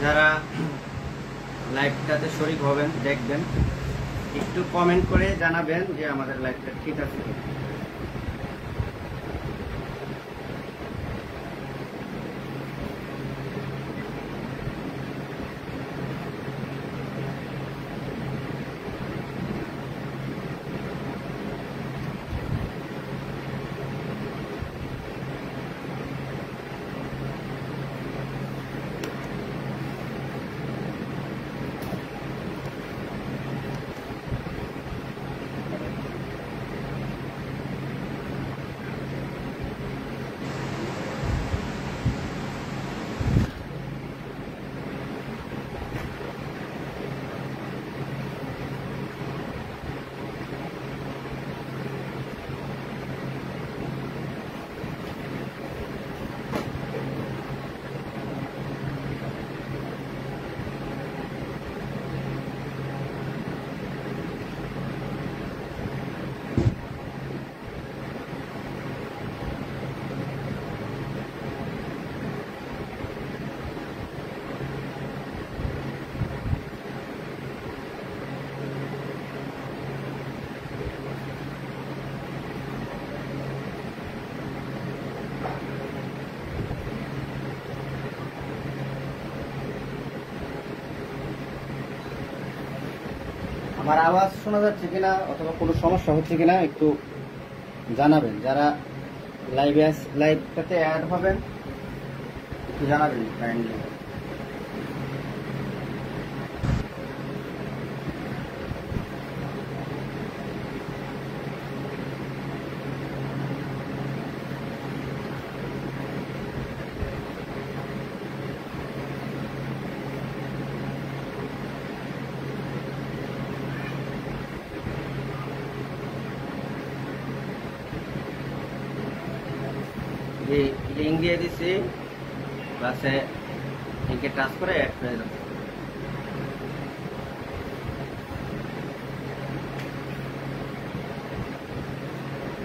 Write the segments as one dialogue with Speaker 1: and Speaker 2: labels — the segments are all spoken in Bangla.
Speaker 1: যারা লাইভটাতে শরীক হবেন, দেখবেন, একটু কমেন্ট করে জানাবেন যে আমাদের লাইভটা ঠিক আছে। আমার আওয়াজ শোনা যাচ্ছে কিনা অথবা কোনো সমস্যা হচ্ছে কিনা একটু জানাবেন। যারা লাইভটাতে অ্যাড হবেন একটু জানাবেন কাইন্ডলি। লিঙ্ক দিয়ে দিচ্ছি, ক্লাসে লিঙ্কে টাচ করে অ্যাড হয়ে যাবে।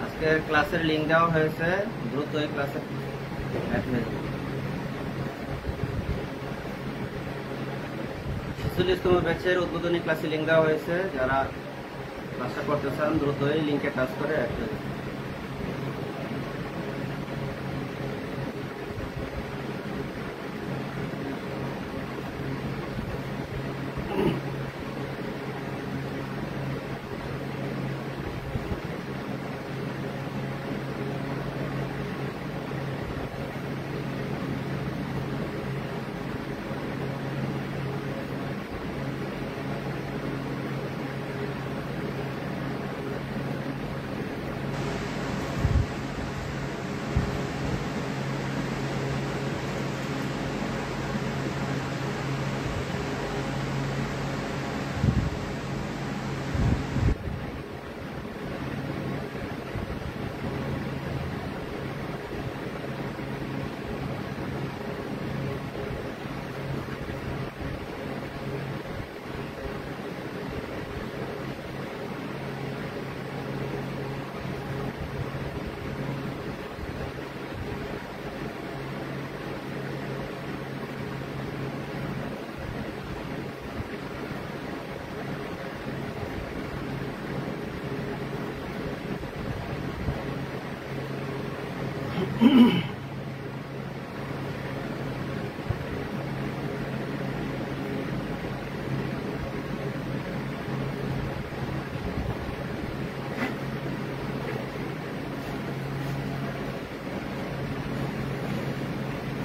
Speaker 1: আজকে ক্লাসের লিঙ্ক দেওয়া হয়েছে, দ্রুত এই ক্লাসে অ্যাড হয়ে যাবে। 46তম ব্যাচের উদ্বোধনী ক্লাসে লিঙ্ক দেওয়া হয়েছে, যারা ক্লাসটা করতে চান দ্রুত এই লিঙ্কে টাচ করে অ্যাড হয়ে যাবে।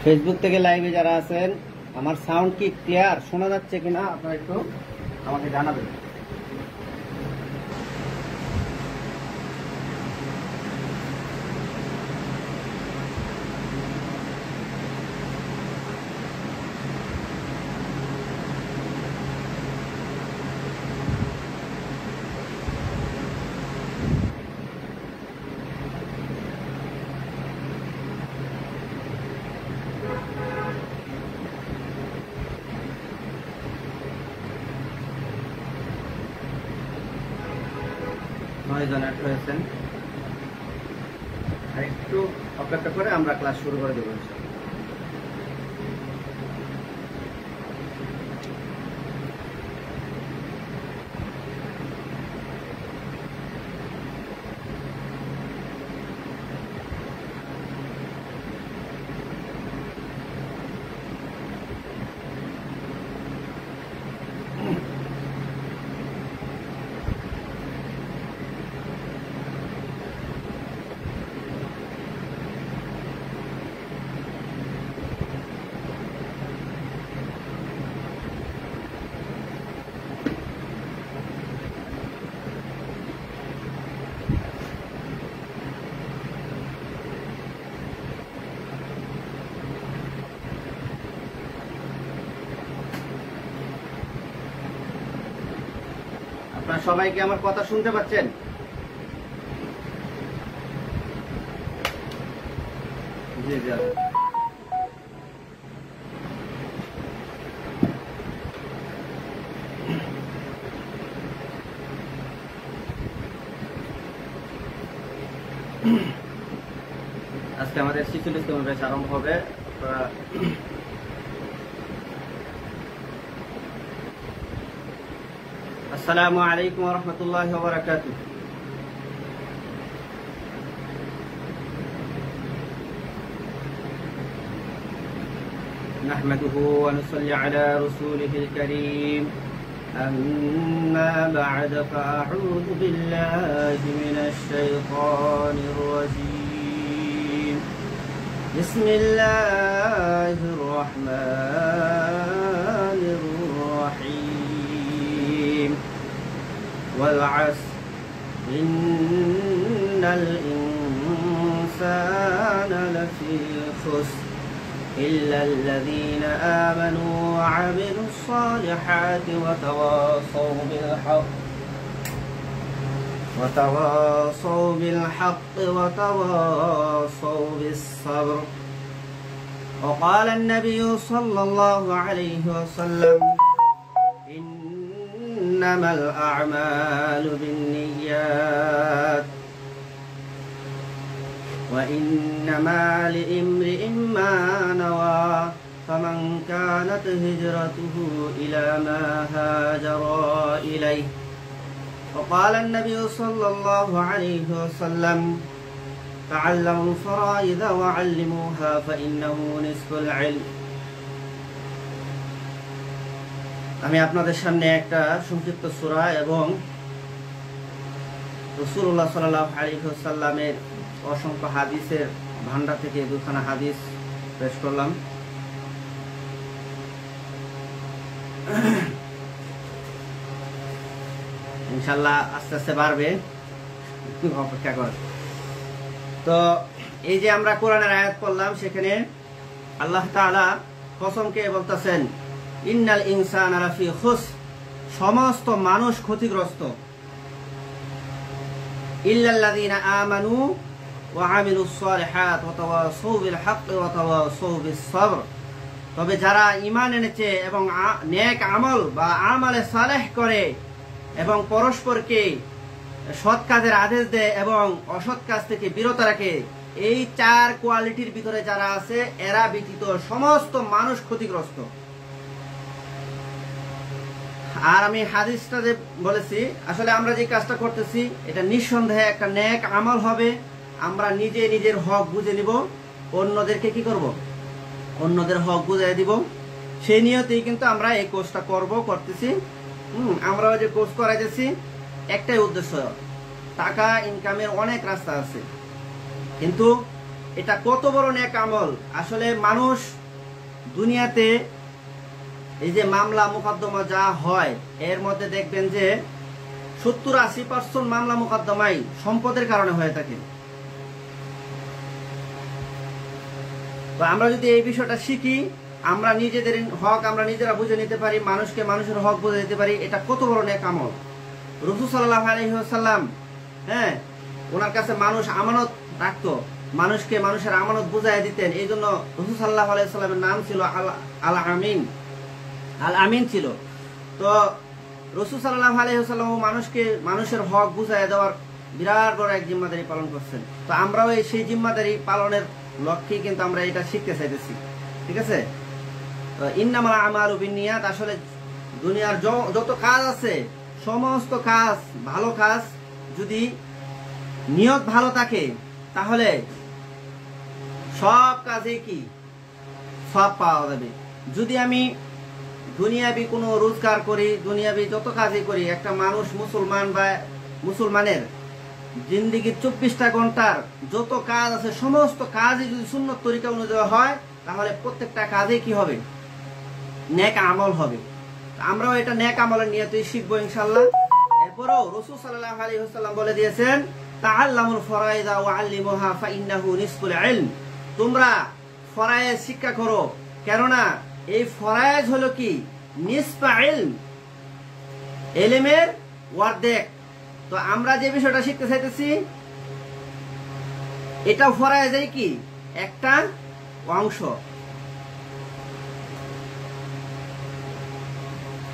Speaker 1: ফেসবুক থেকে লাইভে যারা আছেন, আমার সাউন্ড কি ক্লিয়ার শোনা যাচ্ছে কিনা আপনারা একটু আমাকে জানাবেন। জন অ্যাড হয়েছেন, আর একটু অপেক্ষা করে আমরা ক্লাস শুরু করে দেবো। সবাই কি আমার কথা শুনতে পাচ্ছেন? জি জি। আজকে আমাদের 46তম ব্যাচ আরম্ভ হবে। আসসালামু আলাইকুম ওয়া রাহমাতুল্লাহি ওয়া বারাকাতুহু। نحمده ونصلي على رسوله الكريم. أما بعد فأعوذ بالله من الشيطان الرجيم. بسم الله الرحمن الرحيم. والعصر إن الإنسان لفي خسر إلا الذين آمنوا وعملوا الصالحات وتواصوا بالحق وتواصوا بالصبر. وقال النبي صلى الله عليه وسلم إنما الأعمال بالنيات وإنما لامرئ ما نوى فمن كانت هجرته إلى ما هاجر إليه. وقال النبي صلى الله عليه وسلم تعلموا الفرائض وعلموها فإنه نصف العلم. আমি আপনাদের সামনে একটা সংক্ষিপ্ত সূরা এবং রাসূলুল্লাহ সাল্লাল্লাহু আলাইহি ওয়াসাল্লামের অসংখ্য হাদিসের ভান্ডার থেকে দুখানা হাদিস পেশ করলাম। ইনশাআল্লাহ আস্তে আস্তে বাড়বে, অপেক্ষা কর। তো এই যে আমরা কোরআনের আয়াত পড়লাম, সেখানে আল্লাহ তাআলা কসমকে বলতেছেন ইন্নাল ইনসানা লাফি খুসর, সমস্ত মানুষ ক্ষতিগ্রস্ত। ইল্লাল্লাযীনা আমানু ওয়া আমিলুস সালিহাত ওয়া তাওয়াসাউ বিল হাক্কি ওয়া তাওয়াসাউ বিস সাবর, তবে যারা ঈমান এনেছে এবং নেক আমল বা আমালে সালেহ করে এবং পরস্পরকে সৎ কাজের আদেশ দেয় এবং অসৎ কাজ থেকে বিরত রাখে, এই চার কোয়ালিটির ভিতরে যারা আছে এরা ব্যতীত সমস্ত মানুষ ক্ষতিগ্রস্ত। আর আমি হাদিসটা যে বলেছি, আসলে আমরা যে কাজটা করতেছি এটা নিঃসন্দেহে একটা নেক আমল হবে। আমরা নিজে নিজের হক বুঝে নিব, অন্যদেরকে কি করব, অন্যদের হক বুঝিয়ে দিব। সেই নিয়তেই কিন্তু আমরা এই কোর্সটা করতেছি। আমরা যে কোর্স করাইতেছি একটাই উদ্দেশ্য, টাকা ইনকামের অনেক রাস্তা আছে, কিন্তু এটা কত বড় নেক আমল। আসলে মানুষ দুনিয়াতে এই যে মামলা মোকদ্দমা যা হয়, এর মধ্যে দেখবেন যে 70-80% মামলা মোকদ্দমাই সম্পদের কারণে হয়ে থাকে। তো আমরা যদি এই বিষয়টা শিখি, আমরা নিজেদের হক আমরা নিজেরা বুঝে নিতে পারি, মানুষকে মানুষের হক বুঝে দিতে পারি, এটা কত বড় নেক আমল। রাসূল সাল্লাল্লাহু আলাইহি ওয়াসাল্লাম, হ্যাঁ, ওনার কাছে মানুষ আমানত রাখতো, মানুষকে মানুষের আমানত বুঝাই দিতেন। এই জন্য রাসূল সাল্লাল্লাহু আলাইহি ওয়াসাল্লামের নাম ছিল আল আমিন, আল আমিন ছিল। তো রাসূল সাল্লাল্লাহু আলাইহি ওয়াসাল্লাম মানুষকে মানুষের হক বুঝাই দেওয়ার বিরাট বড় এক জিম্মাদারি পালন করছেন। তো আমরাও সেই জিম্মাদারি পালনের লক্ষ্যে কিন্তু আমরা এটা শিখতে চাইতেছি, ঠিক আছে। ইন্নামাল আমালু বিন্নিয়াত, আসলে দুনিয়ার যত কাজ আছে সমস্ত কাজ, ভালো কাজ যদি নিয়ত ভালো থাকে তাহলে সব কাজে কি সব পাওয়া যাবে। যদি আমি দুনিয়াবি কোনো রোজগার করি, দুনিয়াবি যত কাজই করি, একটা মানুষ মুসলমান বা মুসলমানের জিন্দিগির 24টা ঘন্টার যত কাজ আছে সমস্ত কাজই যদি সুন্নত তরিকা অনুযায়ী হয়, তাহলে প্রত্যেকটা কাজে কি হবে, নেক আমল হবে। আমরাও এটা নেক আমলের নিয়তেই শিখবো ইনশাআল্লাহ। এরপরও রাসূল সাল্লাল্লাহু আলাইহি ওয়াসাল্লাম বলে দিয়েছেন তাআল্লামুল ফরাইদা ওয়া আল্লিমুহা ফাইন্নাহু নিসফুল ইলম, তোমরা ফরায়েজ শিক্ষা করো, কেননা এই ফরায়েজ হলো কি নিসফা ইলম, ইলমের অর্ধেক। তো আমরা যে বিষয়টা শিখতে চাইতেছি এটাও ফরায় যায় কি একটা অংশ।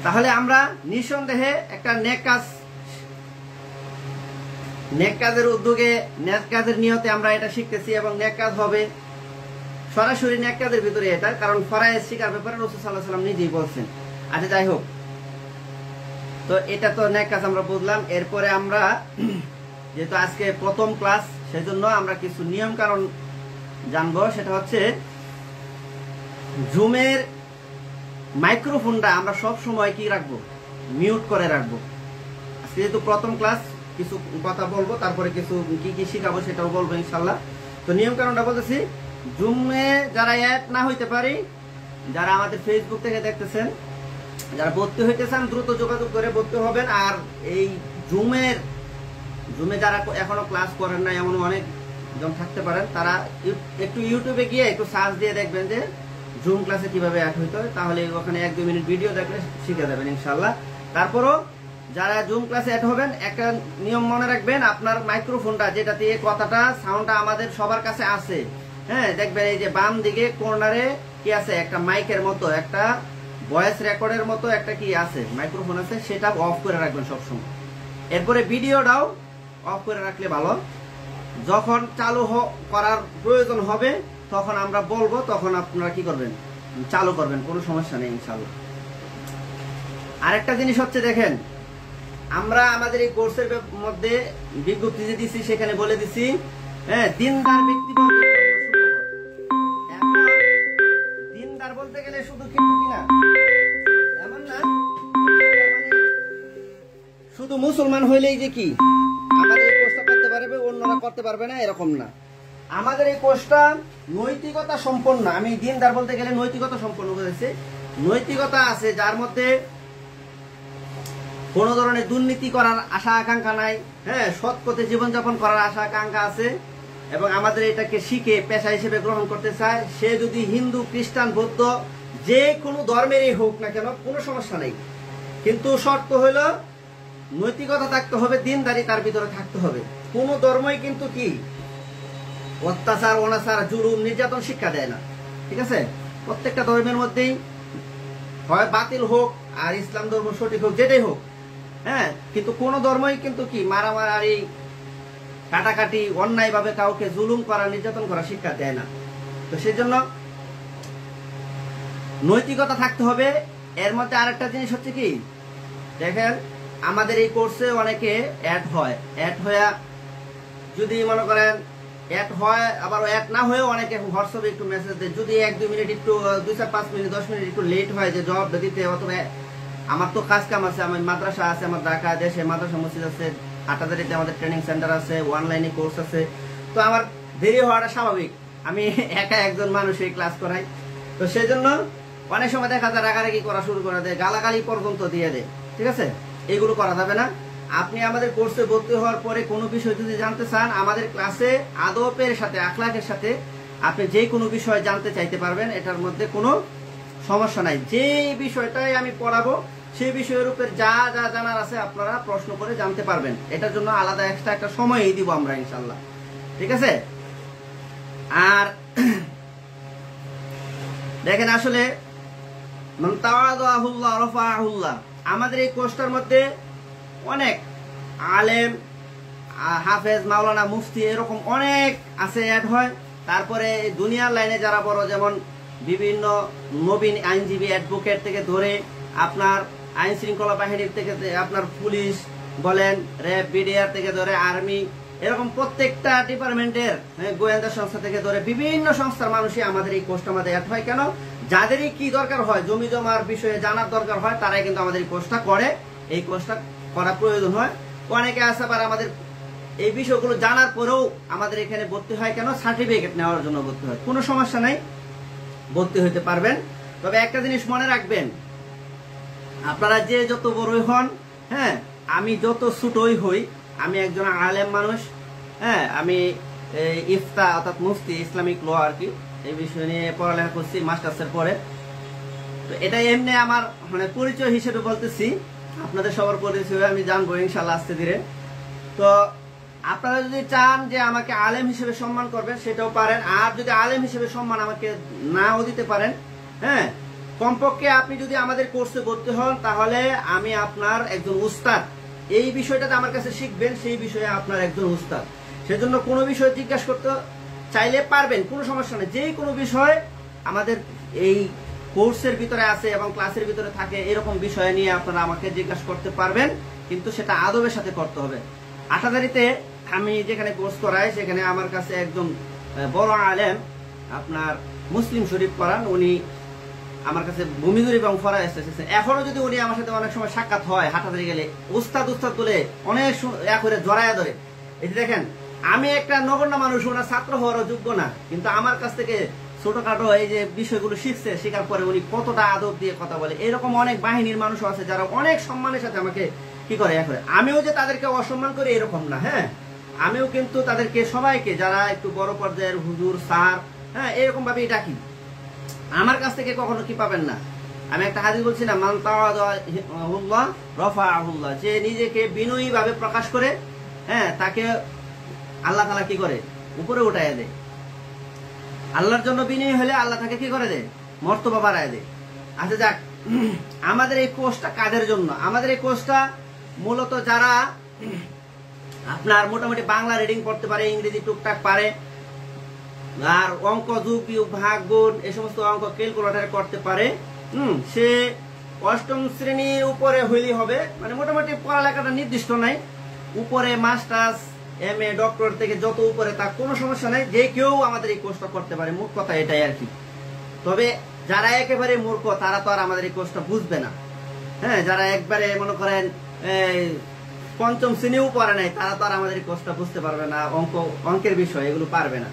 Speaker 1: তাহলে আমরা নিঃসন্দেহে একটা নেক কাজের উদ্যোগে, নেক কাজের নিয়তে আমরা এটা শিখতেছি এবং নেক কাজ হবে সরাসরি নেক কাজের ভিতরে এটা, কারণ ফরায়েজ শিকার ব্যাপারে রাসূল সাল্লাল্লাহু আলাইহি ওয়াসাল্লাম নিজেই বলছেন। আচ্ছা যাই হোক, তো এটা তো নেক কাজ আমরা বুঝলাম। এরপরে আমরা যেহেতু আজকে প্রথম ক্লাস, সেজন্য আমরা কিছু নিয়ম কানুন জানবো। সেটা হচ্ছে জুমের মাইক্রোফোনটা আমরা সব সময় কি রাখবো, মিউট করে রাখবো। আজকে যেহেতু প্রথম ক্লাস, কিছু কথা বলবো, তারপরে কিছু কি কি শিখাবো সেটাও বলবো ইনশাল্লাহ। তো নিয়ম কানুনটা বলতেছি, জুমে যারা অ্যাড না হইতে পারি, যারা আমাদের ফেসবুক থেকে দেখতেছেন, যারা ভর্তি হইতে চান দ্রুত যোগাযোগ করে ভর্তি হবেন। আর এই জুমে যারা এখনো ক্লাস করেন না এমন অনেক জন থাকতে পারেন, তারা একটু ইউটিউবে গিয়ে একটু সার্চ দিয়ে দেখবেন যে জুম ক্লাসে কিভাবে অ্যাড হইতে হয়, তাহলে ওখানে 1-2 মিনিট ভিডিও দেখলে শিখে যাবেন ইনশাল্লাহ। তারপরও যারা জুম ক্লাসে অ্যাড হবেন, একটা নিয়ম মনে রাখবেন, আপনার মাইক্রোফোনটা যেটা দিয়ে কথাটা সাউন্ডটা আমাদের সবার কাছে আছে, হ্যাঁ, দেখবেন এই যে বাম দিকে কর্নারে কি আছে, একটা মাইকের মতো, একটা ভয়েস রেকর্ডের মতো একটা কি আছে, মাইক্রোফোন আছে, সেটা অফ করে রাখবেন সবসময়। এরপরে ভিডিওটাও অফ করে রাখলে ভালো। যখন চালু করার প্রয়োজন হবে তখন আমরা বলবো, তখন আপনারা কি করবেন, চালু করবেন, কোনো সমস্যা নেই ইনশাআল্লাহ। আরেকটা জিনিস হচ্ছে, দেখেন আমরা আমাদের এই কোর্সের মধ্যে বিজ্ঞপ্তি যে দিচ্ছি সেখানে বলে দিচ্ছি, হ্যাঁ, দিনদার ব্যক্তিবর্গের জন্য সুখবর। এখন দিনদার বলতে গেলে শুধু কিন্তু কিনা এমন না, মানে শুধু মুসলমান হইলেই যে কি আমাদের এই কোর্সটা করতে পারবে, অন্যরা করতে পারবে না, এরকম না। আমাদের এই কোর্সটা নৈতিকতা সম্পন্ন। আমি দিনদার বলতে গেলে নৈতিকতা সম্পন্ন করেছি। নৈতিকতা আছে, যার মধ্যে কোন ধরনের দুর্নীতি করার আশা আকাঙ্ক্ষা নাই, হ্যাঁ, সৎ পথে জীবনযাপন করার আশা আকাঙ্ক্ষা আছে। এবং আমাদের এটাকে শিখে পেশা হিসেবে গ্রহণ করতে চায়, সে যদি হিন্দু, খ্রিস্টান, বৌদ্ধ যে কোনো ধর্মেরই হোক না কেন, কোনো সমস্যা নেই। কিন্তু শর্ত হইল নৈতিকতা থাকতে হবে, দিনদারি তার ভিতরে থাকতে হবে। কোন ধর্মই কিন্তু কি অত্যাচার, অনাচার, জুলুম, নির্যাতন শিক্ষা দেয় না, ঠিক আছে? প্রত্যেকটা ধর্মের মধ্যেই হয় বাতিল হোক আর ইসলাম ধর্ম সঠিক হোক, যেটাই হোক, হ্যাঁ, কিন্তু কোন ধর্মই কিন্তু কি মারামারি, কাটাকাটি, অন্যায় ভাবে কাউকে জুলুম করা, নির্যাতন করা শিক্ষা দেয় না। তো সেই জন্য নৈতিকতা থাকতে হবে। এর মধ্যে আরেকটা জিনিস হচ্ছে কি, দেখেন আমাদের এই কোর্সে অনেকে অ্যাড হয়, অ্যাড হয়ে যদি মনে করেন অ্যাড হয়, আবার অ্যাড না হয়েও অনেকে হোয়াটসঅ্যাপে একটু মেসেজ দেয়, যদি 1-2 মিনিট একটু 2-4-5 মিনিট 10 মিনিট একটু লেট হয় যে জবাব দিতে, অথবা আমার তো কাজ কাম আছে, আমার মাদ্রাসা আছে, আমার ঢাকা দেশে মাদ্রাসা মসজিদ আছে, হাটাদারিতে আমাদের ট্রেনিং সেন্টার আছে, অনলাইনে কোর্স আছে, তো আমার দেরি হওয়াটা স্বাভাবিক। আমি একা একজন মানুষ এই ক্লাস করাই, তো সেই জন্য অনেক সময় দেখা যায় রাগারাগি করা শুরু করে দেয়, গালাগালি পর্যন্ত দিয়ে দেয়, ঠিক আছে? এইগুলো করা যাবে না। আপনি আমাদের কোর্সে ভর্তি হওয়ার পরে কোনো বিষয় যদি জানতে চান, আমাদের ক্লাসে আদবের সাথে, আখলাকের সাথে আপনি যে কোনো বিষয় জানতে চাইতে পারবেন, এটার মধ্যে কোনো সমস্যা নাই। যে বিষয়টাই আমি পড়াবো সেই বিষয়ের উপর যা যা জানার আছে আপনারা প্রশ্ন করে জানতে পারবেন। এটার জন্য আলাদা এক্সট্রা একটা সময়ই দিব আমরা ইনশাল্লাহ, ঠিক আছে? আর দেখেন আসলে মান তাওয়াদাহুল্লাহ রাফাআহুল্লাহ, আমাদের এই কোর্সটার মধ্যে অনেক আলেম, হাফেজ, মাওলানা, মুফতি এরকম অনেক আছে, অ্যাড হয়। তারপরে দুনিয়ার লাইনে যারা বড়, যেমন বিভিন্ন নবীন আইনজীবী, অ্যাডভোকেট থেকে ধরে আপনার আইন শৃঙ্খলা বাহিনীর থেকে, আপনার পুলিশ বলেন, র্যাব, বিডিআর থেকে ধরে আর্মি, এরকম প্রত্যেকটা ডিপার্টমেন্টের, গোয়েন্দা সংস্থা থেকে ধরে বিভিন্ন সংস্থার মানুষই আমাদের এই কোর্সটার মধ্যে অ্যাড হয়। কেন? যাদেরই কি দরকার হয়, জমি জমার বিষয়ে জানার দরকার হয়, তারাই কিন্তু আমাদের এই কোর্সটা করে, এই কোর্সটা করা প্রয়োজন হয়। অনেকে আছে আবার আমাদের এই বিষয়গুলো জানার পরেও আমাদের এখানে ভর্তি হয়, কেন? সার্টিফিকেট নেওয়ার জন্য ভর্তি হয়। কোনো সমস্যা নাই, ভর্তি হইতে পারবেন। তবে একটা জিনিস মনে রাখবেন, আপনারা যে যত বড়ই হন, হ্যাঁ, আমি যত ছোটই হই, আমি একজন আলেম মানুষ, হ্যাঁ, আমি ইফতা অর্থাৎ মুফতি, ইসলামিক ল আর কি, এই বিষয় নিয়ে পড়ালেখা করছি মাস্টার্সের পরে। তো এটা এমনি আমার মানে পরিচয় হিসেবে বলতেছি, আপনাদের সবার পরিচয় আমি জানবো ইনশাল্লাহ আস্তে ধীরে। তো আপনারা যদি চান যে আমাকে আলেম হিসেবে সম্মান করবেন সেটাও পারেন, আর যদি আলেম হিসেবে সম্মান আমাকে নাও দিতে পারেন, হ্যাঁ, কমপক্ষে আপনি যদি আমাদের কোর্সে ভর্তি হন তাহলে আমি আপনার একজন উস্তাদ, এই বিষয়টাতে আমার কাছে শিখবেন, সেই বিষয়ে আপনার একজন উস্তাদ। সেজন্য কোনো বিষয় জিজ্ঞাসা করতে চাইলে পারবেন, কোনো সমস্যা নেই। যে কোনো বিষয় আমাদের এই কোর্সের ভিতরে আছে এবং ক্লাসের ভিতরে থাকে, এরকম বিষয় নিয়ে আপনারা আমাকে জিজ্ঞাসা করতে পারবেন, কিন্তু সেটা আদবের সাথে করতে হবে। আটাদারিতে আমি যেখানে কোর্স করাই সেখানে আমার কাছে একজন বড় আলেম আপনার মুসলিম শরীফ পড়ান, উনি আমার কাছে ভূমিদুরি এবং ফরায় এসেছেন। এখনো যদি উনি আমার সাথে অনেক সময় সাক্ষাৎ হয়, হাঁটাতে গেলে উস্তাদ উস্তাদ বলে অনেক করে জড়াইয়া ধরে। এই দেখেন, আমি একটা নগণ্য মানুষ, ওনার ছাত্র হওয়ারও যোগ্য না, কিন্তু আমার কাছ থেকে ছোটখাটো এই যে বিষয়গুলো শিখছে, শেখার পরে উনি কতটা আদব দিয়ে কথা বলে। এরকম অনেক বাহিনীর মানুষ আছে যারা অনেক সম্মানের সাথে আমাকে কি করে করে। আমিও যে তাদেরকে অসম্মান করি এরকম না, হ্যাঁ, আমিও কিন্তু তাদেরকে সবাইকে যারা একটু বড় পর্যায়ের হুজুর, স্যার, হ্যাঁ, এরকম ভাবেই ডাকি। আমার কাছ থেকে কখনো কি পাবেন না। আমি একটা হাদিস বলছি না, মান তাওয়াদুল্লাহ রাফাআহুল্লাহ, যে নিজেকে বিনয়ী ভাবে প্রকাশ করে, হ্যাঁ, তাকে আল্লাহ তাআলা কি করে উপরে উঠাইয়া দেয়। আল্লাহর জন্য বিনয়ী হলে আল্লাহ তাকে কি করে দেয়, মর্তবা বাড়ায় দেয়। আচ্ছা যাক, আমাদের এই কোর্সটা কাদের জন্য? আমাদের এই কোর্সটা মূলত যারা আপনার মোটামুটি বাংলা রিডিং পড়তে পারে, ইংরেজি টুকটাক পারে, আর অঙ্ক, যোগ বিয়োগ, ভাগ, গুণ, এই সমস্ত অঙ্ক ক্যালকুলেটর করতে পারে, সে অষ্টম শ্রেণীর উপরে হইলেই হবে। মানে মোটামুটি পড়ালেখাটা নির্দিষ্ট নাই, উপরে মাস্টার্স, এমএ, ডক্টর থেকে যত উপরে তার কোনো সমস্যা নাই, যে কেউ আমাদের এই কোর্সটা করতে পারে। মূল কথা এটাই আর কি। তবে যারা একেবারে মূর্খ তারা তো আর আমাদের এই কোর্সটা বুঝবে না, হ্যাঁ, যারা একবারে মনে করেন পঞ্চম শ্রেণীও পড়ে নাই, তারা তো আর আমাদের এই কোর্সটা বুঝতে পারবে না, অঙ্কের বিষয় এগুলো পারবে না।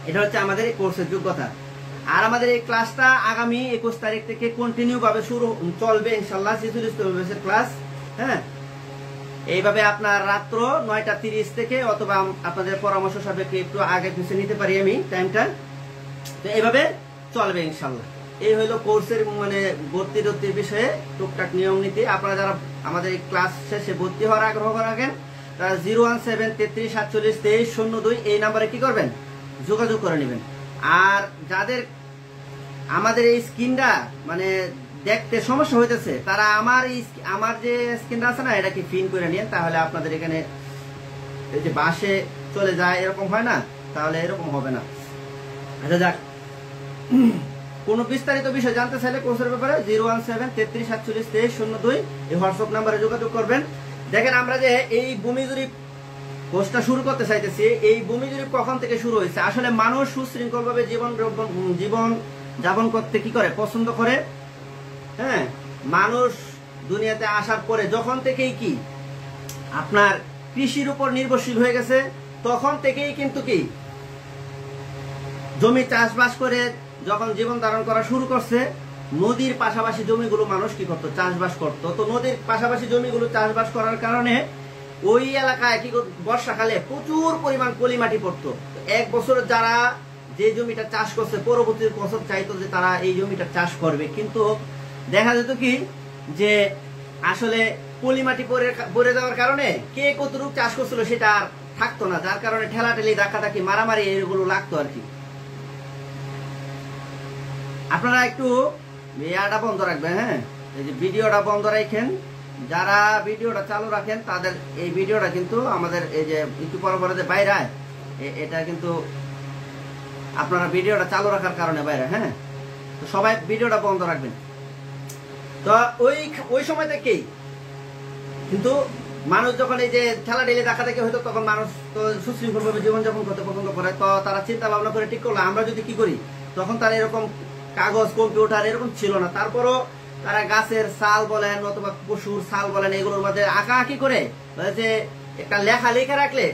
Speaker 1: এটা হচ্ছে আমাদের এই কোর্সের যোগ্যতা। আর আমাদের এই ক্লাসটা আগামী 21 তারিখ থেকে কন্টিনিউ ভাবে শুরু চলবে ইনশাল্লাহ, শিশুল ইসলামের ক্লাস, হ্যাঁ। এইভাবে আপনার রাত্র 9:30 থেকে, অথবা আপনাদের পরামর্শ সাপেক্ষে একটু আগে পিছিয়ে নিতে পারি আমি টাইমটা, তো এইভাবে চলবে ইনশাল্লাহ। এই হলো কোর্সের মানে ভর্তির বিষয়ে টুকটাক নিয়ম নীতি। আপনারা যারা আমাদের এই ক্লাস শেষে ভর্তি হওয়ার আগ্রহ রাখেন, তারা 01733472302 এই নাম্বারে কি করবেন, যোগাযোগ করে নেবেন। আর যাদের আমাদের এই স্ক্রিনটা মানে দেখতে সমস্যা হইতেছে, তারা আমার যে স্ক্রিনটা আছে না, এটা কি পিন করে নিন, তাহলে আপনাদের এখানে এই যে বাসে চলে যায়, এরকম হয় না, তাহলে এরকম হবে না। আচ্ছা যাক, কোন বিস্তারিত বিষয় জানতে চাইলে কোর্সের ব্যাপারে 01733472302 এই হোয়াটসঅ্যাপ নাম্বারে যোগাযোগ করবেন। দেখেন, আমরা যে এই ভূমি জরিপ কোর্সটা শুরু করতে চাইতেছি, এই ভূমি জরিপ কখন থেকে শুরু হয়েছে? আসলে মানুষ সুশৃঙ্খল ভাবে জীবন যাপন করতে কি করে, পছন্দ করে, হ্যাঁ। মানুষ দুনিয়াতে আসার পরে যখন থেকেই কি আপনার কৃষির উপর নির্ভরশীল হয়ে গেছে, তখন থেকেই কিন্তু কি জমি চাষবাস করে যখন জীবন ধারণ করা শুরু করছে, নদীর পাশাপাশি জমিগুলো মানুষ কি করতো, চাষবাস করতো। তো নদীর পাশাপাশি জমিগুলো চাষবাস করার কারণে ওই এলাকায় কি বর্ষাকালে প্রচুর পরিমাণ পলি মাটি পড়তো। এক বছর যারা যে জমিটা চাষ করছে, পরবর্তী বছর চাইতো যে তারা এই জমিটা চাষ করবে, কিন্তু দেখা যেত কি যে আসলে পলি মাটি পড়ে যাওয়ার কারণে কে কতটুকু চাষ করছিল সেটা আর থাকতো না, যার কারণে ঠেলাঠেলি, ধাক্কাধাক্কি, মারামারি এগুলো লাগতো আর কি। আপনারা একটু ইয়াটা বন্ধ রাখবেন, হ্যাঁ, এই যে ভিডিওটা বন্ধ রাখেন। যারা ভিডিওটা চালু রাখেন তাদের এই ভিডিওটা কিন্তু আমাদের এই যে একটু পরে যে বাইরে এটা কিন্তু আপনারা ভিডিওটা চালু রাখার কারণে বাইরে, হ্যাঁ। তো সবাই ভিডিওটা বন্ধ রাখবেন। তো ওই সময় থেকেই কিন্তু মানুষ যখন এই যে খেলা ডেলে দেখা দেখে হয়তো, তখন মানুষ তো সুশৃঙ্খল ভাবে জীবনযাপন করতে পছন্দ করে। তো তারা চিন্তা ভাবনা করে ঠিক করলো আমরা যদি কি করি, তখন তারা এরকম কাগজ, কম্পিউটার এরকম ছিল না, তারপরও তারা গাছের ছাল বলেন অথবা পশুর ছাল বলেন, এগুলোর মধ্যে আঁকা আঁকি করে যে একটা লেখা লিখে রাখলে,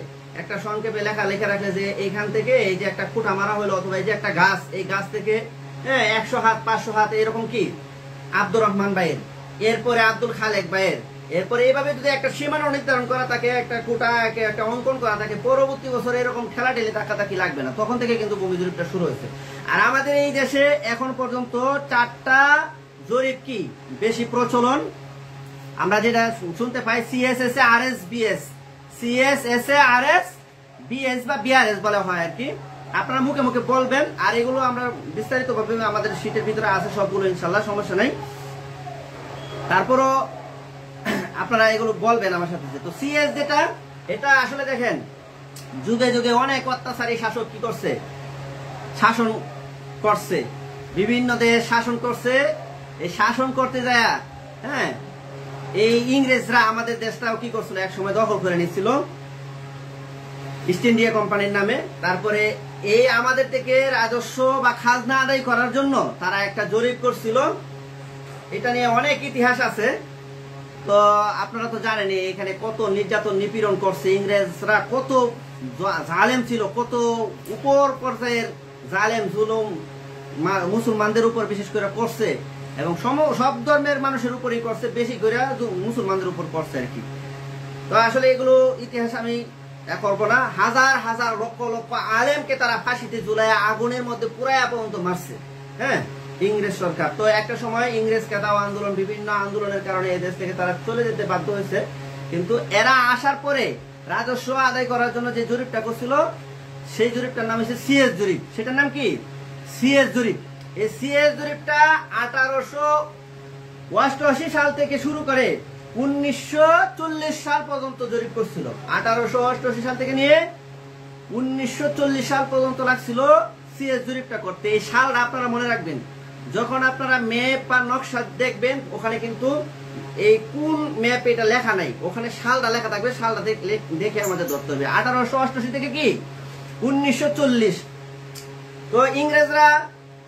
Speaker 1: একটা সংক্ষেপে লেখা লিখে রাখলে যে এইখান থেকে এই যে একটা খুঁটা মারা হলো, অথবা এই যে একটা গাছ, এই গাছ থেকে 100 হাত 500 হাত এরকম কি আব্দুর রহমান ভাইয়ের, এরপরে আব্দুল খালেক ভাইয়ের, এরপরে এইভাবে যদি একটা সীমানা নির্ধারণ করা থাকে, একটা খুঁটা একটা অঙ্কন করা থাকে, পরবর্তী বছর এরকম খেলা ঢেলে তাকাতাকি লাগবে না। তখন থেকে কিন্তু ভূমি জরিপটা শুরু হয়েছে। আর আমাদের এই দেশে এখন পর্যন্ত 4টা জরিপ কি বেশি প্রচলন, আমরা যেটা শুনতে পাই CSSA RS BS, CSSA RS BS বা BRS বলা হয় আর কি। আপনারা মুখে মুখে বলবেন, আর এগুলো আমরা বিস্তারিত ভাবে আমাদের শীটের ভিতরে আছে সবগুলো, ইনশাল্লাহ সমস্যা নাই। তারপরও আপনারা এগুলো বলবেন আমার সাথে। তো CS যেটা, এটা আসলে দেখেন যুগে যুগে অনেক অত্যাচারী শাসক কি করছে, শাসন করছে, বিভিন্ন দেশ শাসন করছে। এই শাসন করতে যায়, হ্যাঁ, এই ইংরেজরা আমাদের দেশটাও কি করছিল, এক সময় দখল করে নিচ্ছিল ইস্ট ইন্ডিয়া কোম্পানির নামে। তারপরে এই আমাদের থেকে রাজস্ব বা খাজনা আদায় করার জন্য তারা একটা জরিপ করছিল। এটা নিয়ে অনেক ইতিহাস আছে। তো আপনারা তো জানেন এখানে কত নির্যাতন নিপীড়ন করছে ইংরেজরা, কত জালেম ছিল, কত উপর পর্যায়ের জালেম জুলুম মুসলমানদের উপর বিশেষ করে করছে, এবং সব ধর্মের মানুষের উপরই করছে, বেশি করে মুসলমানদের উপর করছে আর কি। তো আসলে এগুলো ইতিহাস আমি করব না। হাজার হাজার লক্ষ লক্ষ আলেমকে তারা ফাঁসিতে ঝুলাইয়া আগুনের মধ্যে পুরাইয়া পর্যন্ত মারছে, হ্যাঁ, ইংরেজ সরকার। তো একটা সময় ইংরেজ কেদাও আন্দোলন, বিভিন্ন আন্দোলনের কারণে এই দেশ থেকে তারা চলে যেতে বাধ্য হয়েছে। কিন্তু এরা আসার পরে রাজস্ব আদায় করার জন্য যে জরিপটা করছিল, সেই জরিপটার নাম হচ্ছে CS জরিপ। সেটার নাম কি? CS জরিপ। এই CS জরিপটা 1888 সাল থেকে শুরু করে 1940 সাল পর্যন্ত জরিপ করছিল। 1888 সাল থেকে নিয়ে 1940 সাল পর্যন্ত লাগছিল CS জরিপটা করতে। এই সালটা আপনারা মনে রাখবেন, যখন আপনারা ম্যাপ বা নকশা দেখবেন ওখানে কিন্তু এই কোন ম্যাপ এটা লেখা নাই, ওখানে সালটা লেখা থাকবে। সালটা দেখে আমাদের ধরতে হবে। 1888 থেকে কি 1940। তো ইংরেজরা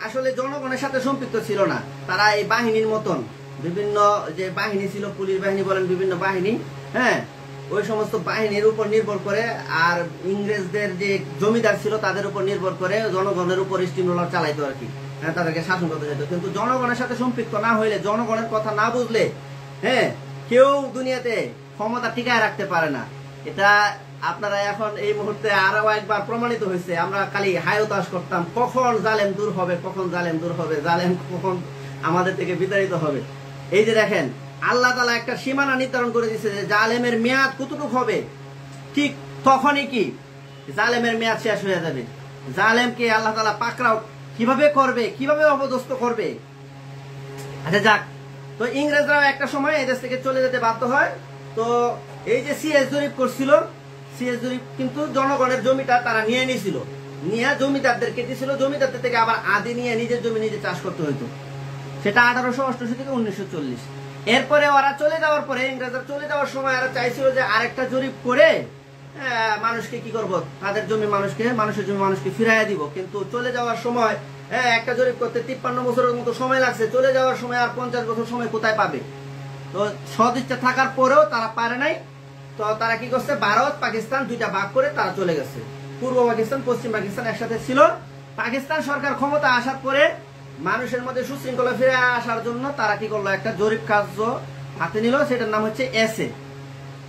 Speaker 1: আসলে জনগণের সাথে সম্পৃক্ত ছিল না। তারা এই বাহিনীর মতন বিভিন্ন যে বাহিনী ছিল, পুলিশ বাহিনী বলেন, বিভিন্ন বাহিনী, হ্যাঁ, ওই সমস্ত বাহিনীর উপর নির্ভর করে, আর ইংরেজদের যে জমিদার ছিল তাদের উপর নির্ভর করে জনগণের উপর স্টিম রোলার চালাইতো আর কি, হ্যাঁ, তাদেরকে শাসন করতে যেত। কিন্তু জনগণের সাথে সম্পৃক্ত না হইলে, জনগণের কথা না বুঝলে, হ্যাঁ, কেউ দুনিয়াতে ক্ষমতা টিকায় রাখতে পারে না। এটা আপনারা এখন এই মুহূর্তে আরো একবার প্রমাণিত হয়েছে। আমরা খালি হায়তাস করতাম, কখন জালেম দূর হবে, কখন জালেম দূর হবে, জালেম কখন আমাদের থেকে বিতাড়িত হবে। এই যে দেখেন, আল্লাহ তাআলা একটা সীমানা নির্ধারণ করে দিয়েছে যে জালেমের মেয়াদ কতটুকু হবে, ঠিক তখনই কি জালেমের মেয়াদ শেষ হয়ে যাবে। জালেমকে আল্লাহ তাআলা পাকড়াও কিভাবে করবে, কিভাবে অপদস্থ করবে। আচ্ছা যাক, তো ইংরেজরাও একটা সময় এদেশ থেকে চলে যেতে বাধ্য হয়। তো এই যে CS জরিপ করছিল, CS জরিপ কিন্তু জনগণের জমিটা তারা নিয়ে নিয়েছিল, নিয়ে জমিদারদেরকে দিয়েছিল, জমিদারদের থেকে আবার আদি নিয়ে নিজের জমি নিজে চাষ করতে হইতো। সেটা 1888 থেকে 1940। এরপরে ওরা চলে যাওয়ার পরে, ইংরেজরা চলে যাওয়ার সময় এরা চাইছিল যে আরেকটা জরিপ করে মানুষকে কি করব, তাদের জমি মানুষের জমি মানুষকে ফিরাইয়া দিব। কিন্তু চলে যাওয়ার সময় একটা জরিপ করতে 53 বছরের মতো সময় লাগছে। চলে যাওয়ার সময় আর 50 বছর সময় কোথায় পাবে? তো সদিচ্ছা থাকার পরেও তারা পারে নাই। তো তারা কি করছে, ভারত পাকিস্তান দুইটা ভাগ করে তারা চলে গেছে। পূর্ব পাকিস্তান, পশ্চিম পাকিস্তান একসাথে ছিল। পাকিস্তান সরকার ক্ষমতা আসার পরে মানুষের মধ্যে সুশৃঙ্খলা ফিরে আসার জন্য তারা কি করলো, একটা জরিপ কার্য হাতে নিল, সেটার নাম হচ্ছে এসএ।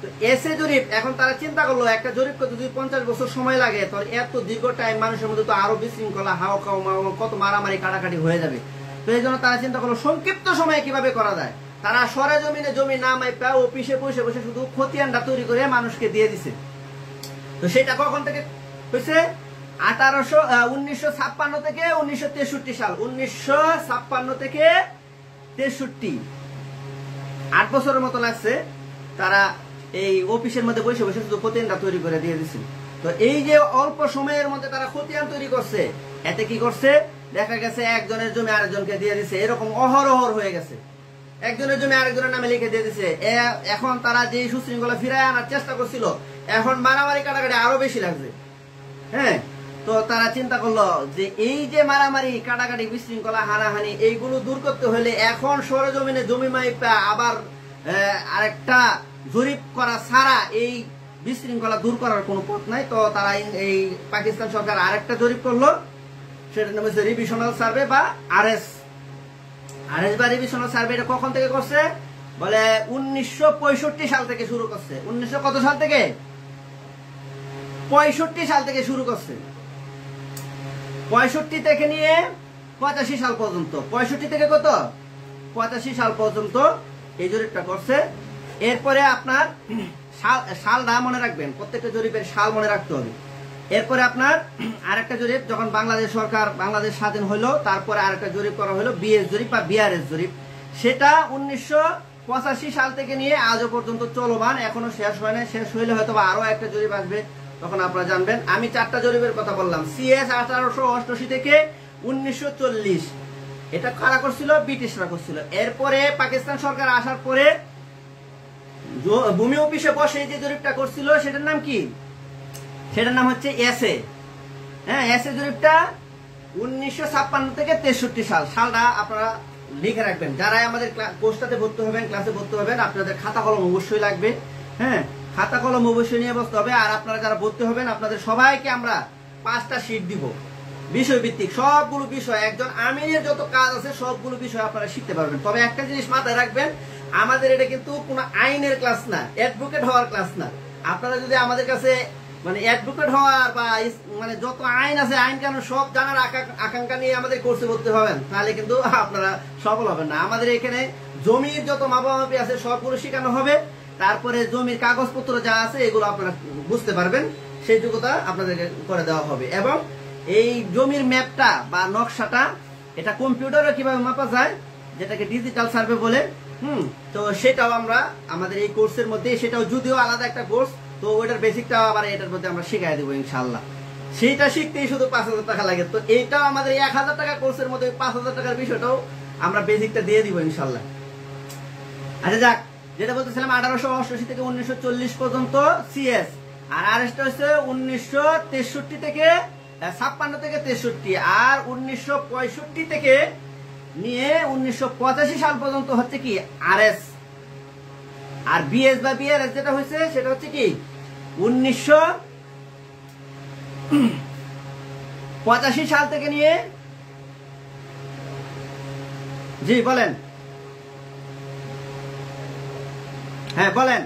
Speaker 1: তো এসএ জরিপ। এখন তারা চিন্তা করলো, একটা জরিপ করতে যদি 50 বছর সময় লাগে, তাহলে এত দীর্ঘ টাইম মানুষের মধ্যে তো আরো বিশৃঙ্খলা, হাও খাও কত মারামারি কাটাকাটি হয়ে যাবে। তো এই জন্য তারা চিন্তা করলো সংক্ষিপ্ত সময়ে কিভাবে করা যায়। তারা সরে জমিনে জমি না মাইপা অফিসে বসে বসে শুধু খতিয়ানটা তৈরি করে মানুষকে দিয়ে দিছে। তো সেটা কখন থেকে হয়েছে? 1956 থেকে 1963 সাল। 1956 থেকে 63, 8 বছরের মতো লাগছে। তারা এই অফিসের মধ্যে বসে বসে শুধু খতিয়ানটা তৈরি করে দিয়ে দিছে। তো এই যে অল্প সময়ের মধ্যে তারা খতিয়ান তৈরি করছে, এতে কি করছে, দেখা গেছে একজনের জমি আরেকজনকে দিয়ে দিছে। এরকম অহরহর হয়ে গেছে, একজনের জমি আরেকজনের নামে লিখে দিয়ে দিছে। এখন তারা যে সুশৃঙ্খলা ফিরায় আনার চেষ্টা করছিল, এখন মারামারি কাটাকাটি আরো বেশি লাগছে, হ্যাঁ। তো তারা চিন্তা করলো যে এই যে মারামারি কাটাকাটি বিশৃঙ্খলা হানাহানি, এইগুলো দূর করতে হলে এখন সরেজমিনে জমি মাইপা আবার আরেকটা জরিপ করা ছাড়া এই বিশৃঙ্খলা দূর করার কোনো পথ নাই। তো তারা এই পাকিস্তান সরকার আরেকটা জরিপ করলো, সেটার নাম হচ্ছে রিভিশনাল সার্ভে বা RS বা রিভিশনাল সার্ভে। এটা কখন থেকে করছে বলে 1965 সাল থেকে শুরু করছে। 1900 কত সাল থেকে? 65 সাল থেকে শুরু করছে। 65 থেকে নিয়ে 85 সাল পর্যন্ত, 65 থেকে কত 85 সাল পর্যন্ত এই জরিপটা করছে। এরপরে আপনার সালটা মনে রাখবেন, প্রত্যেকটা জরিপের সাল মনে রাখতে হবে। এরপরে আপনার আরেকটা জরিপ, যখন বাংলাদেশ সরকার বাংলাদেশ স্বাধীন হলো, তারপরে আরেকটা জরিপ করা হলো বিএস জরিপ বা বিআরএস জরিপ। সেটা 1985 সাল থেকে নিয়ে আজও পর্যন্ত চলমান, এখনো শেষ হয় না। শেষ হইলে হয়তো আরো একটা জরিপ আসবে, তখন আপনারা জানবেন। আমি 4টা জরিপের কথা বললাম। সিএস 1888 থেকে 1940, এটা কারা করছিল? ব্রিটিশরা করছিল। এরপরে পাকিস্তান সরকার আসার পরে ভূমি অফিসে বসে যে জরিপটা করছিল, সেটার নাম কি? সেটার নাম হচ্ছে এসএ। হ্যাঁ, এসএ জরিপটা 1956 থেকে 63 সাল। সালটা আপনারা লিখে রাখবেন। যারা আমাদের কোর্সটাতে ভর্তি হবেন, ক্লাসে ভর্তি হবেন, আপনাদের খাতা কলম অবশ্যই লাগবে। হ্যাঁ, খাতা কলম অবশ্যই নিয়ে বসতে হবে। আর আপনারা যারা ভর্তি হবেন, আপনাদের সবাইকে আমরা 5টা শীট দিব, বিষয় ভিত্তিক সবগুলো বিষয়। একজন আমিনের যত কাজ আছে সবগুলো বিষয় আপনারা শিখতে পারবেন। তবে একটা জিনিস মাথায় রাখবেন, আমাদের এটা কিন্তু কোনো আইনের ক্লাস না, অ্যাডভোকেট হওয়ার ক্লাস না। আপনারা যদি আমাদের কাছে মানে অ্যাডভোকেট হওয়ার বা মানে যত আইন আছে, আইন কানুন সব জানার আকাঙ্ক্ষা নিয়ে আমাদের কোর্সে ভর্তি হবেন, তাহলে কিন্তু আপনারা সফল হবেন না। আমাদের এখানে জমির যত মাপামাপি আছে সবগুলো শেখানো হবে। তারপরে জমির কাগজপত্র যা আছে এগুলো আপনারা বুঝতে পারবেন, সেই যোগ্যতা আপনাদেরকে করে দেওয়া হবে। এবং এই জমির ম্যাপটা বা নকশাটা, এটা কম্পিউটারে কিভাবে মাপা যায়, যেটাকে ডিজিটাল সার্ভে বলে, তো সেটাও আমরা আমাদের এই কোর্সের মধ্যে, সেটাও যদিও আলাদা একটা কোর্স, তো ওইটার বেসিকটা আবার এটার মধ্যে আমরা শিখাই দেবো ইনশাল্লাহ। সেইটা শিখতেই শুধু 5000 টাকা লাগে। তো এইটাও আমাদের 1000 টাকা কোর্সের মধ্যে 5000 টাকার বিষয়টাও আমরা বেসিকটা দিয়ে দিব ইনশাল্লাহ। আচ্ছা যাক, যেটা বলতেছিলাম 1888 থেকে 1940 পর্যন্ত সিএস, আর আরেকটা হচ্ছে 1963 থেকে 56 থেকে 63, আর 1965 থেকে নিয়ে 1985 সাল পর্যন্ত হচ্ছে কি আরএস। আর বিএস বা বিআরএস যেটা হয়েছে সেটা হচ্ছে কি 1985 সাল থেকে নিয়ে। জি বলেন, হ্যাঁ বলেন।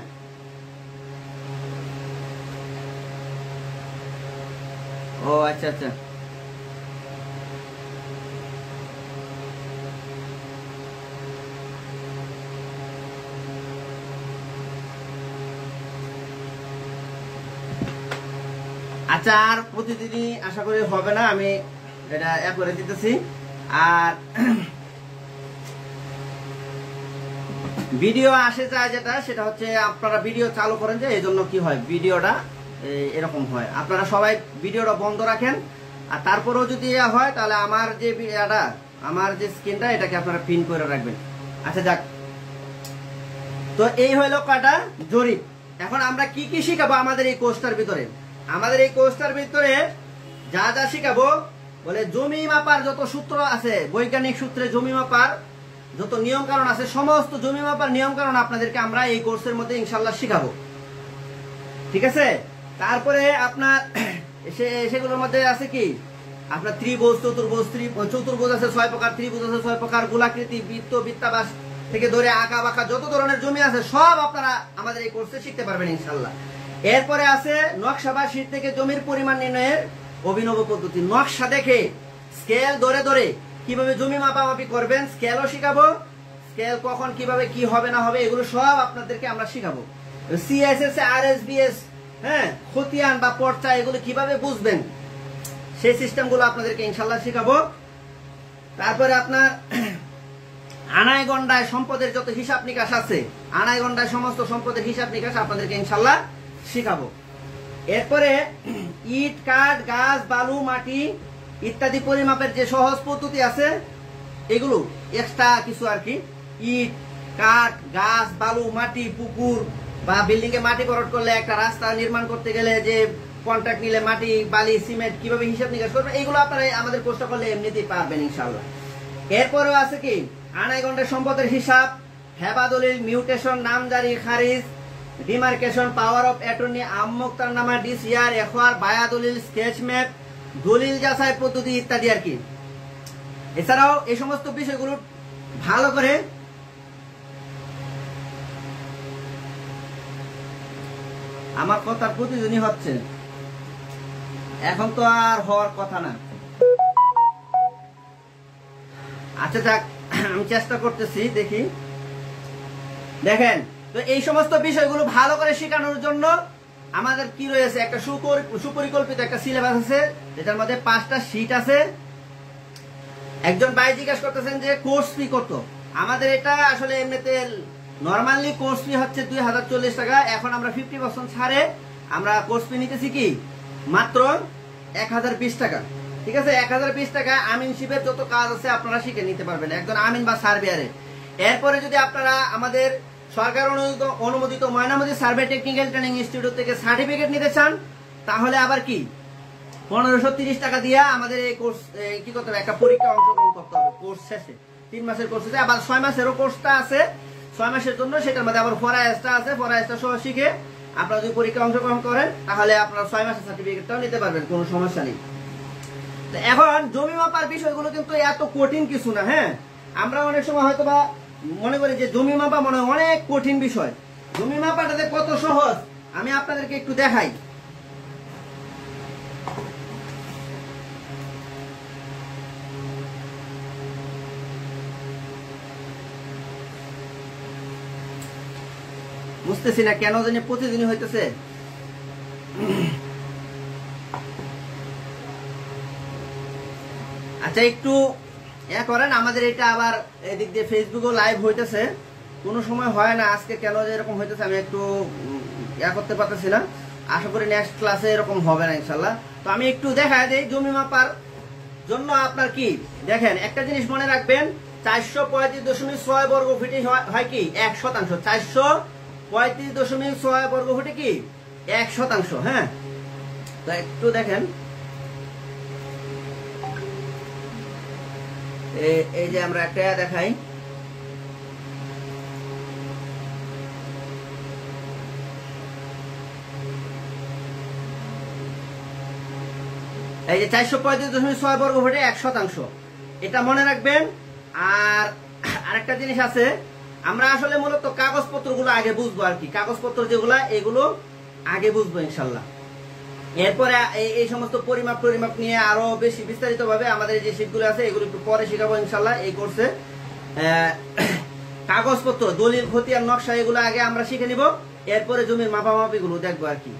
Speaker 1: ও আচ্ছা আচ্ছা, আচ্ছা। আর প্রতিদিনই আশা করি হবে না, আমি এটা অ্যাপ করে দিতেছি। আর ভিডিও আসে যায় যেটা, সেটা হচ্ছে আপনারা ভিডিও চালু করেন, যে এই জন্য কি হয় ভিডিওটা এরকম হয়। আপনারা সবাই ভিডিওটা বন্ধ রাখেন, আর তারপরেও যদি হয় তাহলে আমার যে আমার যে স্ক্রিনটা, এটাকে আপনারা পিন করে রাখবেন। আচ্ছা যাক, তো এই হলো কয়টা জরিপ। এখন আমরা কি কি শিখাবো আমাদের এই কোর্সটার ভিতরে? আমাদের এই কোর্সটার ভিতরে যা যা শিখাবো, বলে জমি মাপার যত সূত্র আছে, বৈজ্ঞানিক সূত্রে জমি মাপার যত নিয়ম কারণ আছে, সমস্ত জমি মাপার নিয়ম কারণ আপনাদেরকে আমরা এই কোর্সের মধ্যে ইনশাল্লাহ শিখাবো, ঠিক আছে? তারপরে আপনার সেগুলোর মধ্যে আছে কি, আপনার ত্রিভুজ, চতুর্ভুজ, চতুর্ভুজ আছে 6 প্রকার, ত্রিভুজ আছে 6 প্রকার, গোলাকৃতি, বৃত্ত, বৃত্তাকার থেকে ধরে আঁকা বাঁকা যত ধরনের জমি আছে সব আপনারা আমাদের এই কোর্সে শিখতে পারবেন ইনশাল্লাহ। এরপরে আছে নকশা বা শীট থেকে জমির পরিমাণ নির্ণয়ের অভিনব পদ্ধতি। নকশা দেখে স্কেল ধরে ধরে কিভাবে জমি মাপামাপি করবেন, স্কেলও শিখাবো। স্কেল কখন কিভাবে কি হবে না হবে এগুলো সব আপনাদেরকে আমরা শিখাবো। সিএসএস, আরএসবিএস, হ্যাঁ, খতিয়ান বা পর্চা, এগুলো কিভাবে বুঝবেন সেই সিস্টেমগুলো আপনাদেরকে ইনশাল্লাহ শিখাবো। তারপরে আপনার আনায় গন্ডায় সম্পদের যত হিসাব নিকাশ আছে, আনায় গন্ডায় সমস্ত সম্পদের হিসাব নিকাশ আপনাদেরকে ইনশাল্লাহ শিখাবো। এরপরে ইট, কাঠ, গাছ, বালু, মাটি ইত্যাদি পরিমাপের যে সহজ পদ্ধতি আছে, এগুলো এক্সট্রা কিছু আর কি। ইট, কাঠ, গাছ, বালু, মাটি, পুকুর বা বিল্ডিং এ মাটি ভরাট করলে, একটা রাস্তা নির্মাণ করতে গেলে যে কন্ট্রাক্ট নিলে মাটি, বালি, সিমেন্ট কিভাবে হিসাব নিকাশ করবেন, এইগুলো আপনারা আমাদের কোর্সটা করলে এমনিতেই পারবেন ইনশাল্লাহ। এরপরেও আছে কি আনায় গন্ডায় সম্পদের হিসাব, হেবা দলিল, মিউটেশন, নামজারি, খারিজ, ডিমার্কেশন, পাওয়ার অফ অ্যাটর্নি, আমুক্তারনামা, ডিসিআর, এখওয়ার, বায়া দলিল, স্কেচ ম্যাপ, দলিল যাচাই পদ্ধতি ইত্যাদি আর কি। এছাড়াও এই সমস্ত বিষয়গুলো ভালো করে আমার কথার প্রতিদিনই হচ্ছে, এখন তো আর হওয়ার কথা না। আচ্ছা যাক, আমি চেষ্টা করতেছি, দেখি। দেখেন তো এই সমস্ত বিষয়গুলো ভালো করে শেখানোর জন্য আমাদের কি রয়েছে, একটা সুপরিকল্পিত একটা সিলেবাস আছে, যেটার মধ্যে 5টা শীট আছে। একজন ভাই জিজ্ঞাসা করতেছেন যে কোর্স ফি কত। আমাদের এটা আসলে এমনিতে নরমালি কোর্স ফি হচ্ছে 2040 টাকা। এখন আমরা 50% ছাড়ে আমরা কোর্স ফি নিতেছি কি মাত্র 1020 টাকা। ঠিক আছে, 1020 টাকা আমিনশিপের যত কাজ আছে আপনারা শিখে নিতে পারবেন একজন আমিন বা সার্ভেয়ারে। এরপরে যদি আপনারা আমাদের সরকার অনুমোদিত Mainamati survey technical training institute থেকে সার্টিফিকেট নিতে চান, তাহলে আবার কি 1530 টাকা দিয়ে আমাদের এই কোর্স কি করতে হবে, একটা পরীক্ষা অংশগ্রহণ করতে হবে কোর্স শেষে। 3 মাসের কোর্স আছে, আবার 6 মাসেরও কোর্সটা আছে। 6 মাসের জন্য সেটার মধ্যে আবার ফরায়েজটা আছে, ফরায়েজটা সহ শিখে আপনারা যদি পরীক্ষা অংশগ্রহণ করেন তাহলে আপনারা 6 মাসের সার্টিফিকেটটাও নিতে পারবেন, কোনো সমস্যা নেই। এখন জমি মাপার বিষয়গুলো কিন্তু এত কঠিন কিছু না। হ্যাঁ, আমরা অনেক সময় হয়তো বা মনে করি যে জমি মাপা মনে হয় অনেক কঠিন বিষয়। জমি মাপাটাতে কত সহজ আমি আপনাদেরকে একটু দেখাই। বুঝতেছি না কেন জানি প্রতিদিনই হইতেছে। আচ্ছা, একটু করেন, আমাদের এটা আবার এদিক দিয়ে ফেসবুকও লাইভ হইতেছে, কোনো সময় হয় না। আজকে কেন যে এরকম হইতেছে আমি একটু করতে পারতেছি না। আশা করি নেক্সট ক্লাসে এরকম হবে না ইনশাল্লাহ। তো আমি একটু দেখাই দিই জমি মাপার জন্য আপনার কি দেখেন, একটা জিনিস মনে রাখবেন, 435.6 বর্গ ফিটে হয় কি 1%। 435.6 বর্গ ফুটে কি 1%। হ্যাঁ, তো একটু দেখেন, এই যে আমরা একটা দেখাই, এই যে 435.6 বর্গ ফুটে 1%, এটা মনে রাখবেন। আর আরেকটা জিনিস আছে, আমরা আসলে মূলত কাগজপত্র গুলো আগে বুঝবো আর কি, কাগজপত্র যেগুলা এগুলো আগে বুঝবো ইনশাল্লাহ। এরপরে এই সমস্ত পরিমাপ নিয়ে আরো বেশি বিস্তারিত ভাবে আমাদের যে শীটগুলো আছে এগুলো একটু পরে শিখাবো ইনশাল্লাহ এই কোর্সে। কাগজপত্র, দলিল, খতিয়ান, নকশা এগুলো আগে আমরা শিখে নিব, এরপরে জমির মাপামাপি গুলো দেখবো আর কি।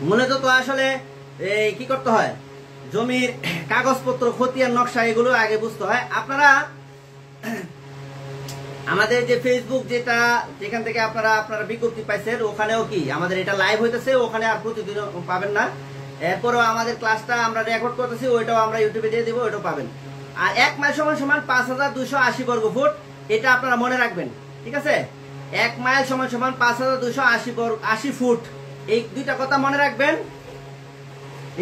Speaker 1: মূলত তো আসলে কি করতে হয়, জমির কাগজপত্র, খতিয়ান, নকশা এগুলো আগে বুঝতে হয়। আপনারা আমাদের যে ফেসবুক যেখান থেকে আপনারা বিজ্ঞপ্তি পাইছেন, ওখানেও কি আমাদের এটা লাইভ হইতেছে, ওখানে আর প্রতিদিন পাবেন না। এরপরেও আমাদের ক্লাসটা আমরা রেকর্ড করতেছি, ওইটাও আমরা ইউটিউবে দিয়ে দিব, ওইটাও পাবেন। আর 1 মাইল সমান 5280 বর্গ ফুট, এটা আপনারা মনে রাখবেন। ঠিক আছে, 1 মাইল সমান 5280 ফুট, এই দুইটা কথা মনে রাখবেন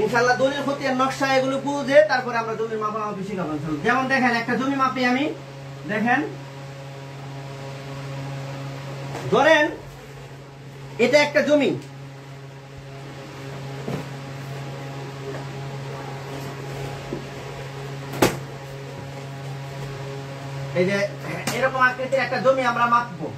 Speaker 1: ইনশাল্লাহ। দলিল, খতিয়ান, নকশা এগুলো বুঝে তারপরে আমরা জমির মাপামাপি শিখাবো ইনশাল্লাহ। যেমন দেখেন, একটা জমি মাপি আমি, দেখেন ধরেন এটা একটা জমি, এই যে এরকম আকৃতির একটা জমি আমরা মাপবো।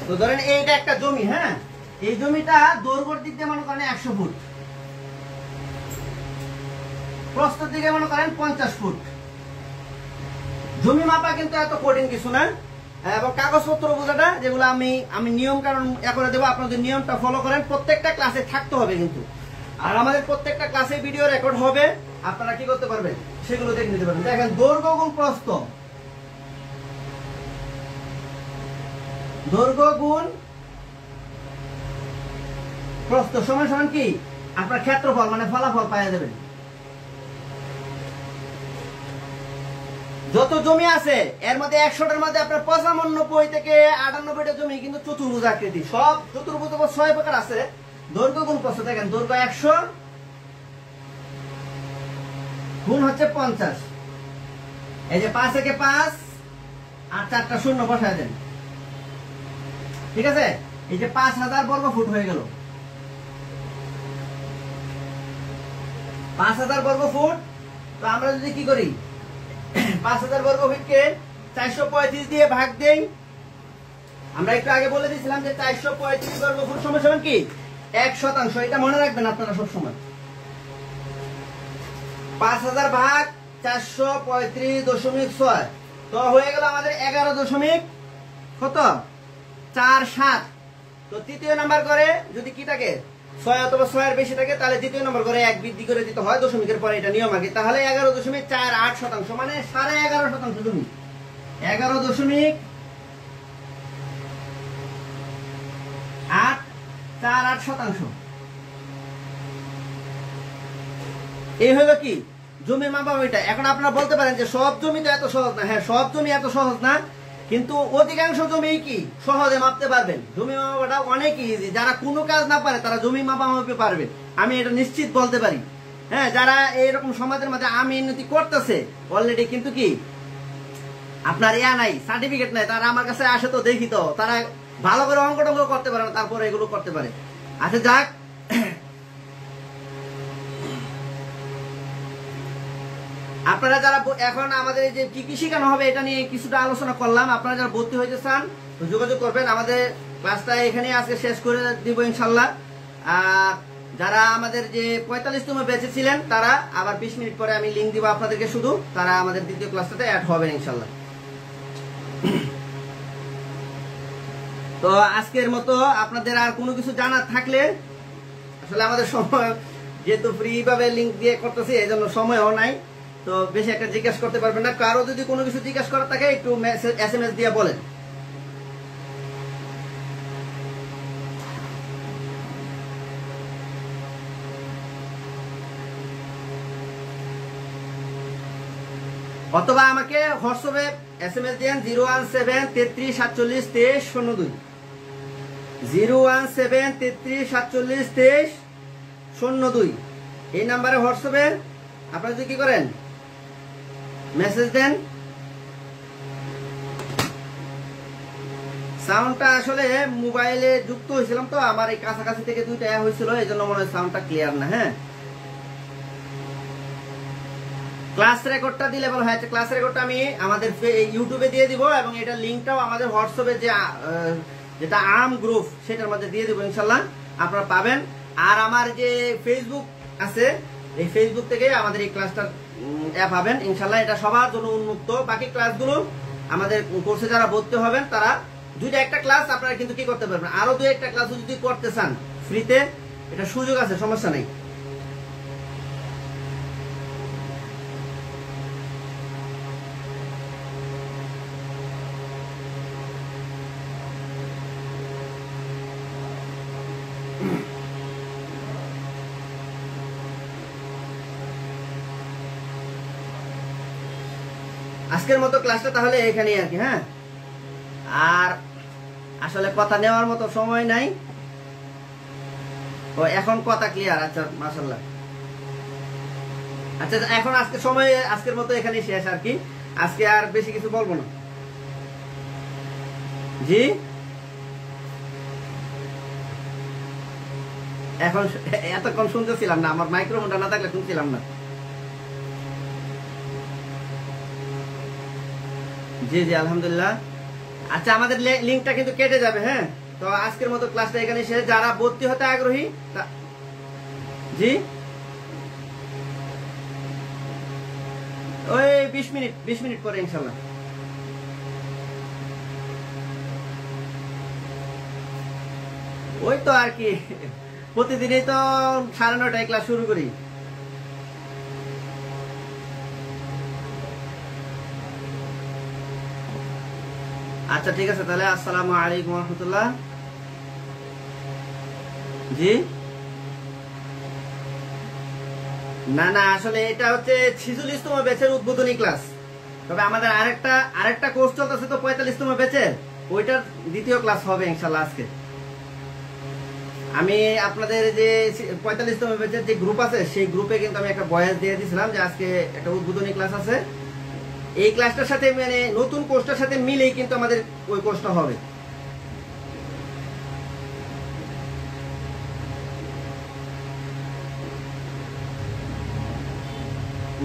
Speaker 1: তো ধরেন এইটা একটা জমি। হ্যাঁ, এই জমিটা দৈর্ঘ্যের দিক দিয়ে মনে করেন 100 ফুট, প্রস্থের দিকে মনে করেন 50 ফুট। জমি মাপা কিন্তু এত কঠিন কিছু না। এবং কাগজপত্র বোঝাটা যেগুলো আমি নিয়ম কারণ করে দেবো, আপনাদের নিয়মটা ফলো করেন, প্রত্যেকটা ক্লাসে থাকতে হবে কিন্তু। আর আমাদের প্রত্যেকটা ক্লাসে ভিডিও রেকর্ড হবে, আপনারা কি করতে পারবেন সেগুলো দেখে নিতে পারবেন। দেখেন, দৈর্ঘ্য গুণ প্রস্থ, দৈর্ঘ্য গুণ প্রস্থ সমান কি আপনার ক্ষেত্রফল মানে ফলাফল পাওয়া যাবেন। যত জমি আছে এর মধ্যে 100টার মধ্যে আপনার 95 থেকে 98টা জমি কিন্তু চতুর্ভুজ আকৃতি, সব চতুর্ভুজ 6 প্রকার আছে। দৈর্ঘ্য গুণ প্রস্থ, দেখেন দৈর্ঘ্য 100 গুণ হচ্ছে 50, এই যে 5 একে 5 আর 4টা শূন্য বসায় দেন। ঠিক আছে, এই যে 5000 বর্গ ফুট হয়ে গেল। 5000 বর্গ ফুট। তো আমরা যদি কি করি, 5000 বর্গ ফুটকে 435 দিয়ে ভাগ দেই। আমরা একটু আগে বলে দিয়েছিলাম যে 435 বর্গফুট সমান কি 1%। এটা মনে রাখবেন আপনারা সব সময়। 5000 ভাগ 435.6 তো হয়ে গেল আমাদের 11 দশমিক কত 47। তো তৃতীয় নাম্বার করে যদি কি থাকে 6 অথবা 6 এর বেশি থাকে তাহলে দ্বিতীয় নাম্বার করে 1 বৃদ্ধি করে দিতে হয় দশমিকের পরে, এটা নিয়ম আর কি। তাহলে 11.48% মানে 11.5% জমি 11.848%। এই হলো কি জমির মাপা এটা। এখন আপনারা বলতে পারেন যে সব জমি তো এত সহজ না। হ্যাঁ, সব জমি এত সহজ না, কিন্তু অধিকাংশ জমি কি সহজে মাপতে পারবেন। জমি মাপাটা অনেক ইজি। যারা কোনো কাজ না পারে তারা জমি মাপা মাপতে পারবে, আমি এটা নিশ্চিত বলতে পারি। হ্যাঁ, যারা এইরকম সমাজের মধ্যে আমি উন্নতি করতেছে অলরেডি, কিন্তু কি আপনার নাই সার্টিফিকেট নাই, তারা আমার কাছে আসে তো দেখি, তো তারা ভালো করে অঙ্ক টঙ্ক করতে পারে না, তারপরে এগুলো করতে পারে। আচ্ছা যাক, আপনারা যারা এখন আমাদের যে কি কি শেখানো হবে এটা নিয়ে কিছুটা আলোচনা করলাম। আপনারা যারা ভর্তি হইতে চান যোগাযোগ করবেন। আমাদের ক্লাসটা এখানে আজকে শেষ করে দিব ইনশাল্লাহ। যারা আমাদের যে 45তম ব্যাচে ছিলেন তারা আবার 20 মিনিট পরে আমি লিঙ্ক দিব আপনাদেরকে, শুধু তারা আমাদের দ্বিতীয় ক্লাসটাতে অ্যাড হবেন ইনশাল্লাহ। তো আজকের মতো আপনাদের আর কোনো কিছু জানার থাকলে, আসলে আমাদের সময় যেহেতু ফ্রি ভাবে লিঙ্ক দিয়ে করতেছি এই জন্য সময়ও নাই, তো বেশি একটা জিজ্ঞাসা করতে পারবেন না। কারো যদি কোনো কিছু জিজ্ঞাসা করার থাকে একটু SMS দিয়ে বলেন। অথবা আমাকে হোয়াটসঅ্যাপে SMS দেন 0173347232302 0173347232302 এই নাম্বারে হোয়াটসঅ্যাপে আপনারা যদি কি করেন মেসেজ দেন। সাউন্ডটা আসলে মোবাইলে যুক্ত হয়েছিলাম তো, আমার এই কাছাকাছি থেকে দুইটা হয়েছিল, এই জন্য মনে হয় সাউন্ডটা ক্লিয়ার না। হ্যাঁ, ক্লাস রেকর্ডটা দিলে ভালো হয়। ক্লাস রেকর্ডটা আমি আমাদের ইউটিউবে দিয়ে দিব, এবং এটা লিঙ্কটাও আমাদের হোয়াটসঅ্যাপে যেটা আর্ম গ্রুপ সেটার মধ্যে দিয়ে দিব ইনশাল্লাহ, আপনারা পাবেন। আর আমার যে ফেসবুক আছে, এই ফেসবুক থেকে আমাদের এই ক্লাসটা পাবেন ইনশাল্লাহ। এটা সবার জন্য উন্মুক্ত। বাকি ক্লাসগুলো আমাদের কোর্সে যারা ভর্তি হবেন তারা দুইটা একটা ক্লাস আপনারা কিন্তু কি করতে পারবেন, আরো দুই একটা ক্লাস যদি করতে চান ফ্রিতে, এটা সুযোগ আছে, সমস্যা নেই। আজকের মতো ক্লাসটা তাহলে এখানেই আর কি। হ্যাঁ, আর আসলে কথা নেওয়ার মতো সময় নাই। ও এখন কথা ক্লিয়ার? আচ্ছা, মাশাআল্লাহ। আচ্ছা, এখন আজকে সময় আজকের মতো এখানেই শেষ আর কি। আজকে আর বেশি কিছু বলবো না। জি, এখন এতক্ষণ শুনতেছিলাম না, আমার মাইক্রোফোনটা না থাকলে শুনছিলাম না। জি জি, আলহামদুলিল্লাহ। আচ্ছা, আমাদের লিঙ্কটা কিন্তু কেটে যাবে। হ্যাঁ, তো আজকের মতো ক্লাসটা এখানে শেষ। যারা ভর্তি হতে আগ্রহী, জি ওই 20 মিনিট পরে ইনশাল্লাহ। ওই তো আর কি, প্রতিদিনই তো 9:30 ক্লাস শুরু করি। আচ্ছা ঠিক আছে, তাহলে আসসালামু আলাইকুম রহমতুল্লাহ। জি না না, আসলে এটা হচ্ছে 46তম ব্যাচের উদ্বোধনী ক্লাস। তবে আমাদের আরেকটা কোর্স চলতেছে তো 45তম ব্যাচের, ওইটার দ্বিতীয় ক্লাস হবে ইনশাল্লাহ আজকে। আমি আপনাদের যে 45তম ব্যাচের যে গ্রুপ আছে সেই গ্রুপে কিন্তু আমি একটা ভয়েস দিয়ে দিয়েছিলাম যে আজকে একটা উদ্বোধনী ক্লাস আছে। এই ক্লাসটার সাথে মানে নতুন কোর্সটার সাথে মিলেই কিন্তু আমাদের ওই কোর্সটা হবে।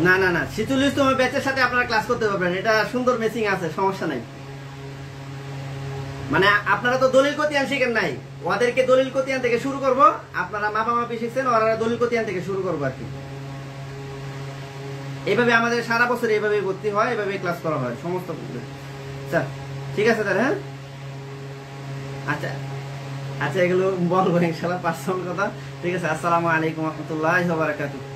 Speaker 1: না না না 46তম ব্যাচের সাথে আপনারা ক্লাস করতে পারবেন, এটা সুন্দর ম্যাচিং আছে, সমস্যা নাই। মানে আপনারা তো দলিল কতিয়ান শিখেন নাই, ওদেরকে দলিল কতিয়ান থেকে শুরু করব, আপনারা মাপামাপি শিখছেন, ওরা দলিল কতিয়ান থেকে শুরু করবো আর কি। এইভাবে আমাদের সারা বছর এইভাবে ভর্তি হয়, এইভাবে ক্লাস করা হয় সমস্ত। আচ্ছা ঠিক আছে তাহলে, হ্যাঁ আচ্ছা আচ্ছা, এগুলো বলবো ইনশাআল্লাহ পার্সোনাল কথা। ঠিক আছে, আসসালামু আলাইকুম ওয়া রাহমাতুল্লাহি ওয়া বারাকাতুহু।